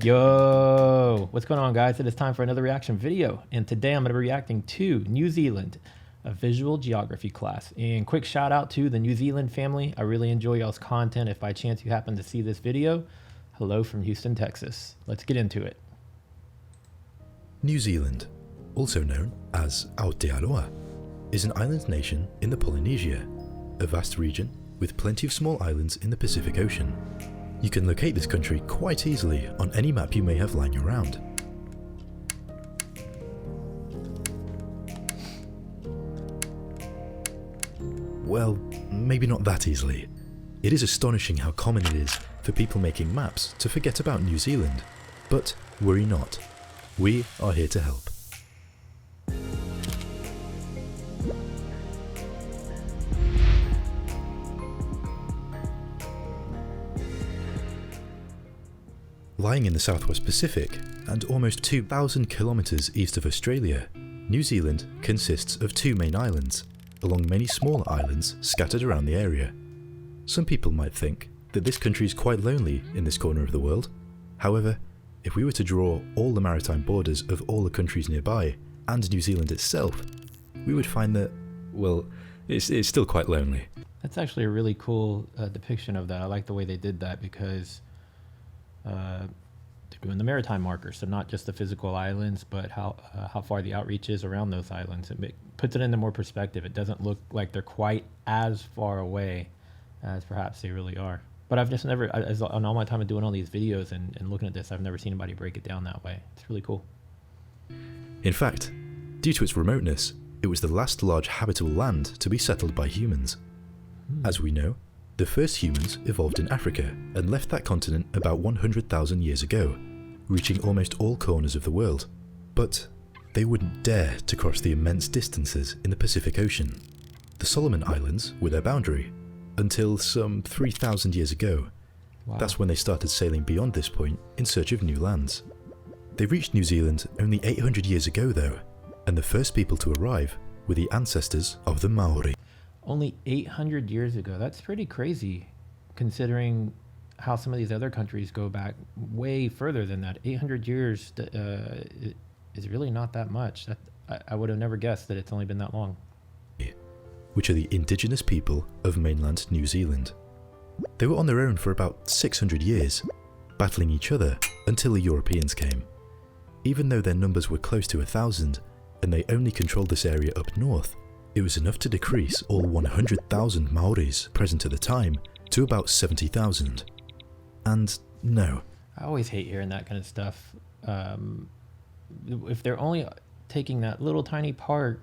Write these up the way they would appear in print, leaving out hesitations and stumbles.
Yo, what's going on, guys? It is time for another reaction video, and today I'm going to be reacting to New Zealand, a visual geography class. And quick shout out to the New Zealand family. I really enjoy y'all's content. If by chance you happen to see this video, hello from Houston, Texas. Let's get into it. New Zealand, also known as Aotearoa, is an island nation in the Polynesia, a vast region with plenty of small islands in the Pacific Ocean. You can locate this country quite easily on any map you may have lying around. Well, maybe not that easily. It is astonishing how common it is for people making maps to forget about New Zealand. But worry not, we are here to help. Lying in the Southwest Pacific and almost 2,000 kilometres east of Australia, New Zealand consists of two main islands, along many smaller islands scattered around the area. Some people might think that this country is quite lonely in this corner of the world. However, if we were to draw all the maritime borders of all the countries nearby and New Zealand itself, we would find that, well, it's still quite lonely. That's actually a really cool depiction of that. I like the way they did that because they're doing the maritime markers, so not just the physical islands, but how far the outreach is around those islands. It puts it into more perspective. It doesn't look like they're quite as far away as perhaps they really are. But I've just never, on all my time of doing all these videos and looking at this, I've never seen anybody break it down that way. It's really cool. In fact, due to its remoteness, it was the last large habitable land to be settled by humans. As we know, the first humans evolved in Africa and left that continent about 100,000 years ago, reaching almost all corners of the world. But they wouldn't dare to cross the immense distances in the Pacific Ocean. The Solomon Islands were their boundary, until some 3,000 years ago. Wow. That's when they started sailing beyond this point in search of new lands. They reached New Zealand only 800 years ago though, and the first people to arrive were the ancestors of the Maori. Only 800 years ago. That's pretty crazy, considering how some of these other countries go back way further than that. 800 years is really not that much. I would have never guessed that it's only been that long. Which are the indigenous people of mainland New Zealand. They were on their own for about 600 years, battling each other until the Europeans came. Even though their numbers were close to 1,000, and they only controlled this area up north, it was enough to decrease all 100,000 Maoris present at the time to about 70,000. And no. I always hate hearing that kind of stuff. If they're only taking that little tiny part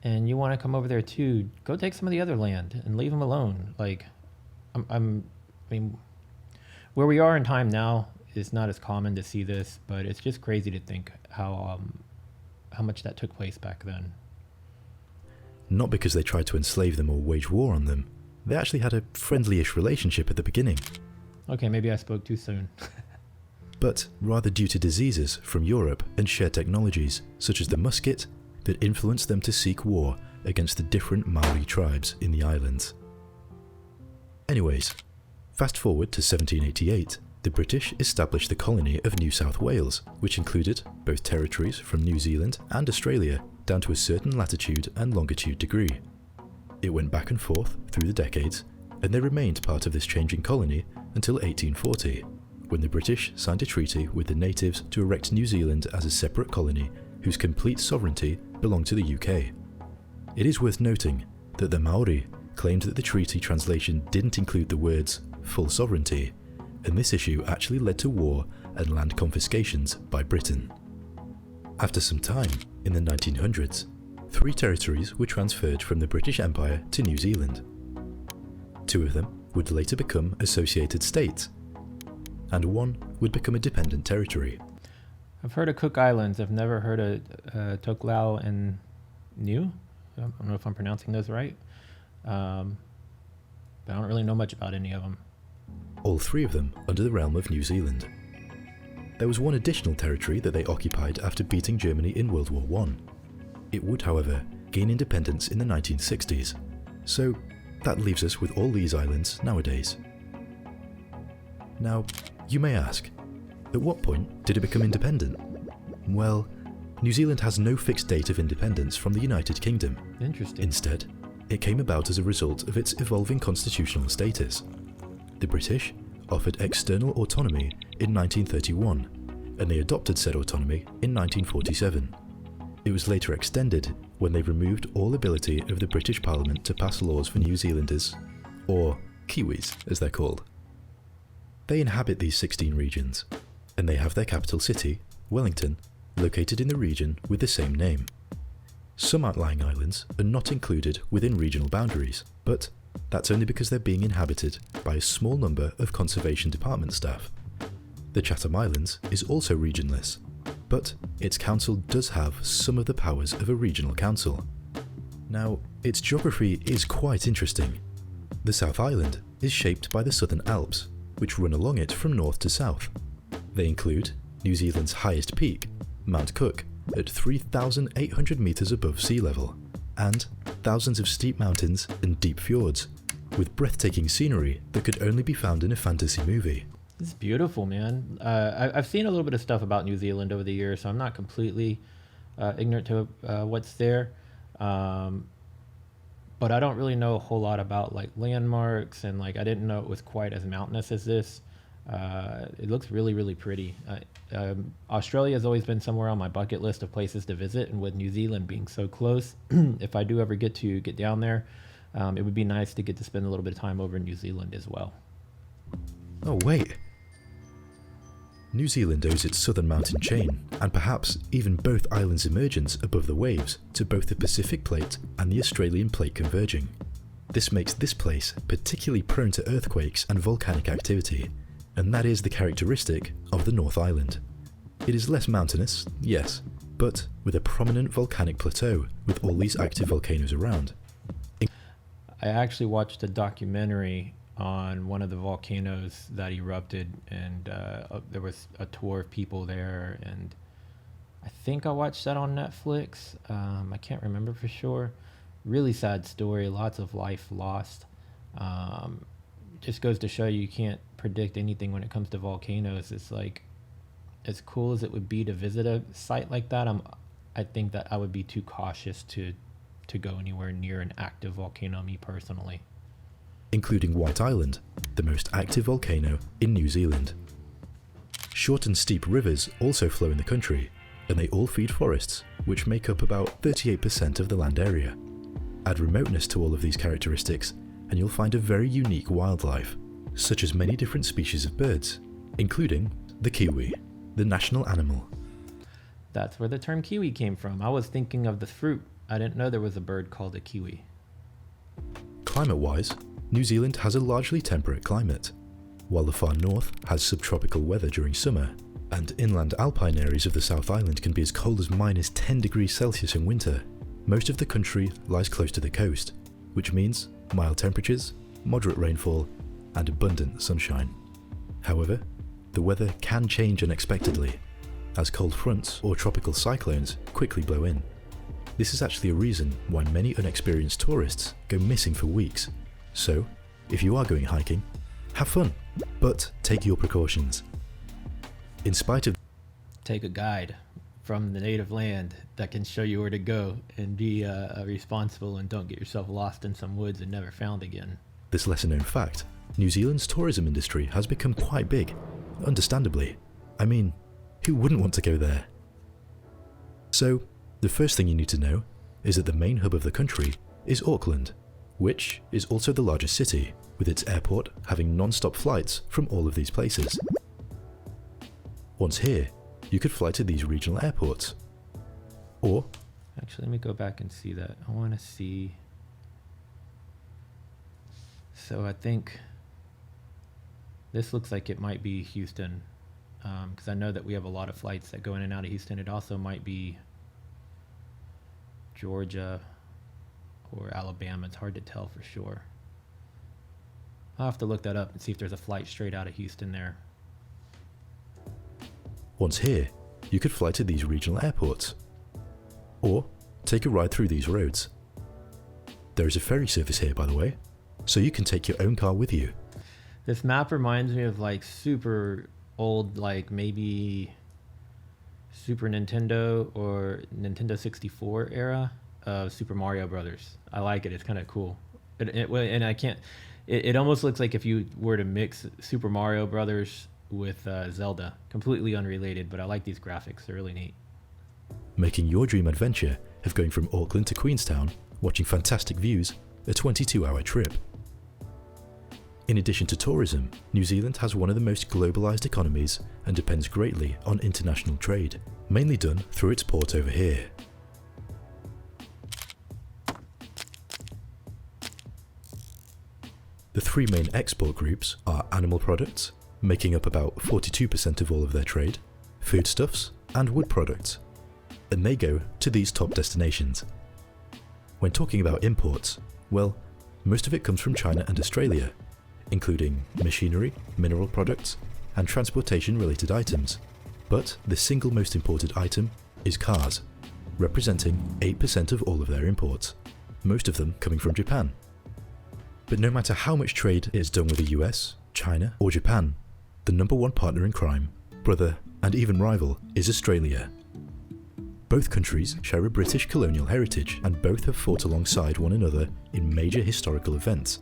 and you want to come over there too, go take some of the other land and leave them alone. Like, I mean, where we are in time now is not as common to see this, but it's just crazy to think how much that took place back then. Not because they tried to enslave them or wage war on them. They actually had a friendly-ish relationship at the beginning. Okay, maybe I spoke too soon. But rather due to diseases from Europe and shared technologies, such as the musket, that influenced them to seek war against the different Maori tribes in the islands. Anyways, fast forward to 1788, the British established the colony of New South Wales, which included both territories from New Zealand and Australia down to a certain latitude and longitude degree. It went back and forth through the decades, and they remained part of this changing colony until 1840, when the British signed a treaty with the natives to erect New Zealand as a separate colony whose complete sovereignty belonged to the UK. It is worth noting that the Maori claimed that the treaty translation didn't include the words full sovereignty, and this issue actually led to war and land confiscations by Britain. After some time, in the 1900s, 3 territories were transferred from the British Empire to New Zealand. 2 of them would later become associated states, and 1 would become a dependent territory. I've heard of Cook Islands. I've never heard of Tokelau and Niue. I don't know if I'm pronouncing those right. But I don't really know much about any of them. All 3 of them under the realm of New Zealand. There was 1 additional territory that they occupied after beating Germany in World War I. It would, however, gain independence in the 1960s, so that leaves us with all these islands nowadays. Now, you may ask, At what point did it become independent? Well, New Zealand has no fixed date of independence from the United Kingdom. Interesting. Instead, it came about as a result of its evolving constitutional status. The British offered external autonomy in 1931, and they adopted said autonomy in 1947. It was later extended when they removed all ability of the British Parliament to pass laws for New Zealanders, or Kiwis as they're called. They inhabit these 16 regions, and they have their capital city, Wellington, located in the region with the same name. Some outlying islands are not included within regional boundaries, but that's only because they're being inhabited by a small number of conservation department staff. The Chatham Islands is also regionless, but its council does have some of the powers of a regional council. Now, its geography is quite interesting. The South Island is shaped by the Southern Alps, which run along it from north to south. They include New Zealand's highest peak, Mount Cook, at 3,800 metres above sea level, and thousands of steep mountains and deep fjords, with breathtaking scenery that could only be found in a fantasy movie. It's beautiful, man. I've seen a little bit of stuff about New Zealand over the years, so I'm not completely ignorant to what's there. But I don't really know a whole lot about like landmarks, and like I didn't know it was quite as mountainous as this. It looks really, really pretty. Australia has always been somewhere on my bucket list of places to visit, and with New Zealand being so close, if I do ever get to get down there, it would be nice to get to spend a little bit of time over in New Zealand as well. Oh wait. New Zealand owes its southern mountain chain, and perhaps even both islands' emergence above the waves, to both the Pacific Plate and the Australian Plate converging. This makes this place particularly prone to earthquakes and volcanic activity, and that is the characteristic of the North Island. It is less mountainous, yes, but with a prominent volcanic plateau with all these active volcanoes around. I actually watched a documentary on one of the volcanoes that erupted, and there was a tour of people there, and I think I watched that on Netflix. I can't remember for sure. Really sad story, lots of life lost. Just goes to show you can't predict anything when it comes to volcanoes. It's like, as cool as it would be to visit a site like that, I think that I would be too cautious to go anywhere near an active volcano, me personally. Including White Island, the most active volcano in New Zealand. Short and steep rivers also flow in the country, and they all feed forests, which make up about 38% of the land area. Add remoteness to all of these characteristics, and you'll find a very unique wildlife, such as many different species of birds, including the kiwi, the national animal. That's where the term kiwi came from. I was thinking of the fruit. I didn't know there was a bird called a kiwi. Climate-wise, New Zealand has a largely temperate climate, while the far north has subtropical weather during summer, and inland alpine areas of the South Island can be as cold as minus 10 degrees Celsius in winter. Most of the country lies close to the coast, which means mild temperatures, moderate rainfall, and abundant sunshine. However, the weather can change unexpectedly, as cold fronts or tropical cyclones quickly blow in. This is actually a reason why many unexperienced tourists go missing for weeks. So, if you are going hiking, have fun, but take your precautions. In spite of Take a guide from the native land that can show you where to go, and be responsible, and don't get yourself lost in some woods and never found again. this lesser known fact, New Zealand's tourism industry has become quite big, understandably. I mean, who wouldn't want to go there? So, the first thing you need to know is that the main hub of the country is Auckland, which is also the largest city, with its airport having non-stop flights from all of these places. Once here, you could fly to these regional airports. Or, Actually, let me go back and see that. I want to see. So I think this looks like it might be Houston, because I know that we have a lot of flights that go in and out of Houston. It also might be Georgia or Alabama. It's hard to tell for sure. I'll have to look that up and see if there's a flight straight out of Houston there. once here, you could fly to these regional airports. Or, take a ride through these roads. There is a ferry service here, by the way, so you can take your own car with you. This map reminds me of like super old, like maybe Super Nintendo or Nintendo 64 era of Super Mario Brothers. I like it. It's kind of cool. And I can't. It almost looks like if you were to mix Super Mario Brothers with Zelda. Completely unrelated, but I like these graphics. They're really neat. Making your dream adventure of going from Auckland to Queenstown, watching fantastic views, a 22-hour trip. In addition to tourism, New Zealand has one of the most globalised economies and depends greatly on international trade, mainly done through its port over here. The three main export groups are animal products, making up about 42% of all of their trade, foodstuffs, and wood products, and they go to these top destinations. When talking about imports, well, most of it comes from China and Australia, including machinery, mineral products, and transportation-related items. But the single most imported item is cars, representing 8% of all of their imports, most of them coming from Japan. But no matter how much trade is done with the US, China, or Japan, the number one partner in crime, brother, and even rival is Australia. Both countries share a British colonial heritage, and both have fought alongside one another in major historical events.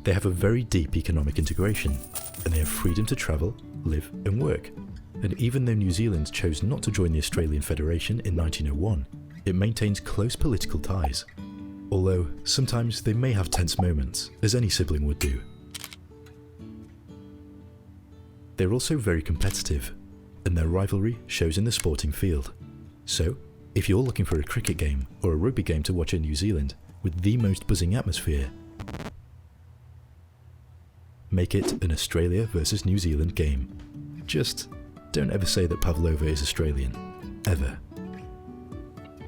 They have a very deep economic integration, and they have freedom to travel, live and work. And even though New Zealand chose not to join the Australian Federation in 1901, it maintains close political ties. Although sometimes they may have tense moments, as any sibling would do. They're also very competitive, and their rivalry shows in the sporting field. So, if you're looking for a cricket game or a rugby game to watch in New Zealand with the most buzzing atmosphere, make it an Australia versus New Zealand game. Just don't ever say that Pavlova is Australian. Ever.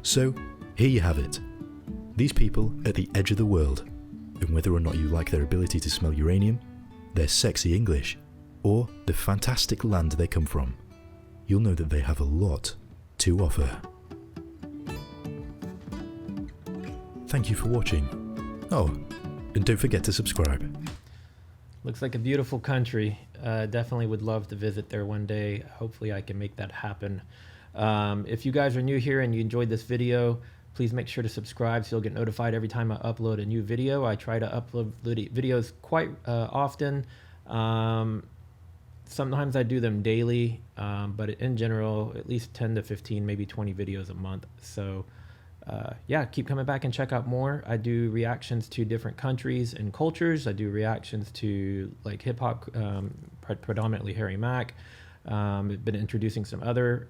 So, here you have it. These people at the edge of the world, and whether or not you like their ability to smell uranium, their sexy English, or the fantastic land they come from, you'll know that they have a lot to offer. Thank you for watching. Oh, and don't forget to subscribe. Looks like a beautiful country. Definitely would love to visit there one day. Hopefully I can make that happen. If you guys are new here and you enjoyed this video, please make sure to subscribe so you'll get notified every time I upload a new video. I try to upload videos quite often. Sometimes I do them daily, but in general, at least 10 to 15, maybe 20 videos a month. So yeah, keep coming back and check out more. I do reactions to different countries and cultures. I do reactions to like hip hop, predominantly Harry Mack. I've been introducing some other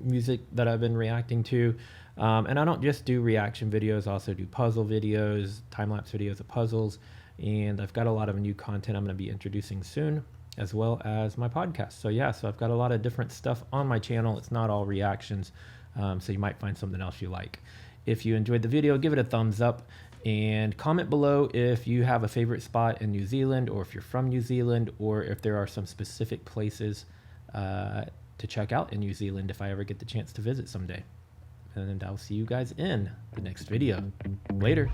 music that I've been reacting to. And I don't just do reaction videos, I also do puzzle videos, time-lapse videos of puzzles. And I've got a lot of new content I'm going to be introducing soon, as well as my podcast. So yeah, so I've got a lot of different stuff on my channel. It's not all reactions. So you might find something else you like. If you enjoyed the video, give it a thumbs up and comment below if you have a favorite spot in New Zealand, or if you're from New Zealand, or if there are some specific places to check out in New Zealand if I ever get the chance to visit someday. And I'll see you guys in the next video. Later.